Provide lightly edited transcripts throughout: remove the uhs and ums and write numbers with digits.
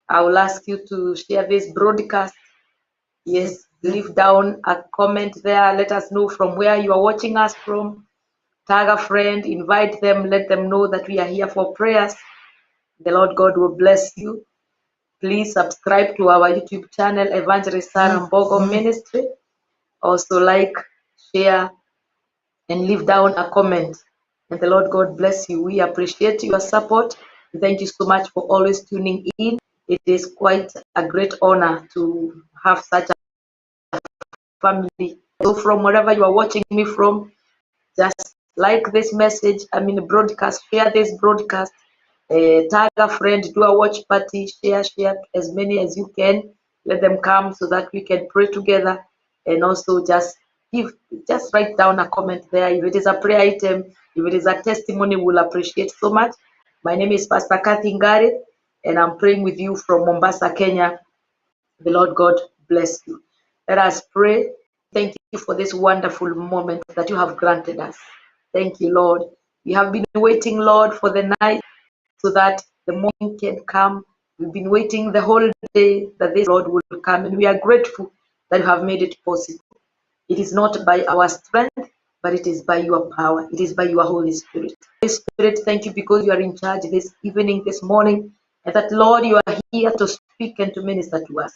I will ask you to share this broadcast. Yes, leave down a comment there. Let us know from where you are watching us from. Tag a friend, invite them, let them know that we are here for prayers. The Lord God will bless you. Please subscribe to our YouTube channel, Evangelist Sarah Mbogo Ministry. Also like, share, and leave down a comment. And the Lord God bless you. We appreciate your support. Thank you so much for always tuning in. It is quite a great honor to have such a family. So from wherever you are watching me from, just like this message, broadcast, share this broadcast, tag a friend, do a watch party, share as many as you can. Let them come so that we can pray together, and also just write down a comment there. If it is a prayer item, if it is a testimony, we'll appreciate so much. My name is Pastor Cathy Ngari, and I'm praying with you from Mombasa, Kenya. The Lord God bless you. Let us pray. Thank you for this wonderful moment that you have granted us. Thank you, Lord. We have been waiting, Lord, for the night so that the morning can come. We've been waiting the whole day that this Lord will come, and we are grateful that you have made it possible. It is not by our strength, but it is by your power. It is by your Holy Spirit. Holy Spirit, thank you because you are in charge this evening, this morning, and that, Lord, you are here to speak and to minister to us.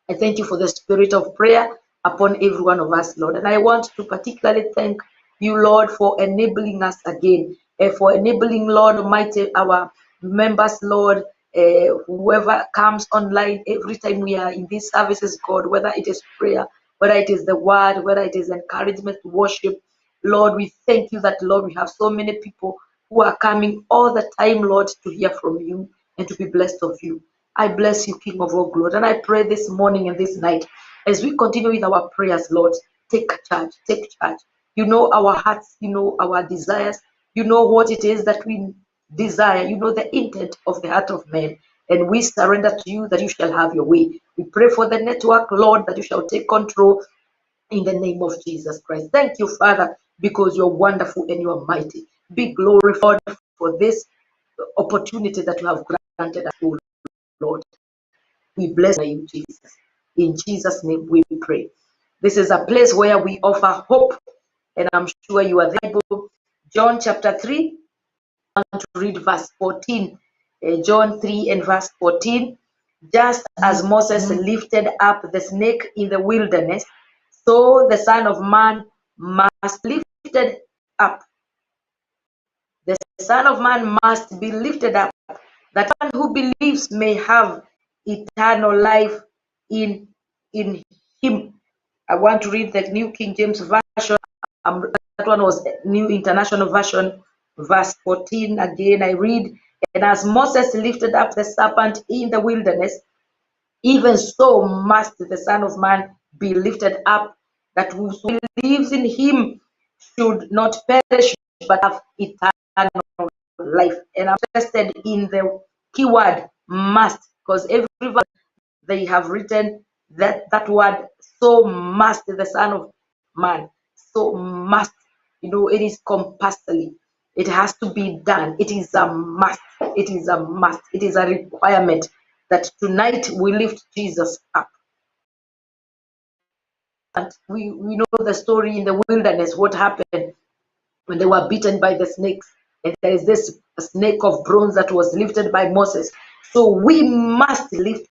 I thank you for the spirit of prayer upon every one of us, Lord. And I want to particularly thank you, Lord, for enabling us again, for enabling, Lord Almighty, our members, Lord, whoever comes online every time we are in these services, God, whether it is prayer, whether it is the word, whether it is encouragement to worship. Lord, we thank you that, Lord, we have so many people who are coming all the time, Lord, to hear from you and to be blessed of you. I bless you, King of all glory. And I pray this morning and this night, as we continue with our prayers, Lord, take charge, take charge. You know our hearts, you know our desires, you know what it is that we desire, you know the intent of the heart of man. And we surrender to you that you shall have your way. We pray for the network, Lord, that you shall take control in the name of Jesus Christ. Thank you, Father, because you're wonderful and you're mighty. Be glorified for this opportunity that you have granted us, oh Lord. We bless you, Jesus. In Jesus' name we pray. This is a place where we offer hope, and I'm sure you are there. John chapter 3, I want to read verse 14. John 3 and verse 14. Just as Moses lifted up the snake in the wilderness, so the Son of Man must be lifted up. The Son of Man must be lifted up, that one who believes may have eternal life in him. I want to read the New King James Version. That one was New International Version, verse 14. Again, I read, and as Moses lifted up the serpent in the wilderness, even so must the Son of Man be lifted up, that whoso believes in him should not perish but have eternal life. And I'm interested in the keyword must, because every verse they have written that word, so must the Son of Man. So must, it is compulsory. It has to be done. It is a must. It is a must. It is a requirement that tonight we lift Jesus up. And we know the story in the wilderness, what happened when they were beaten by the snakes. And there is this snake of bronze that was lifted by Moses. So we must lift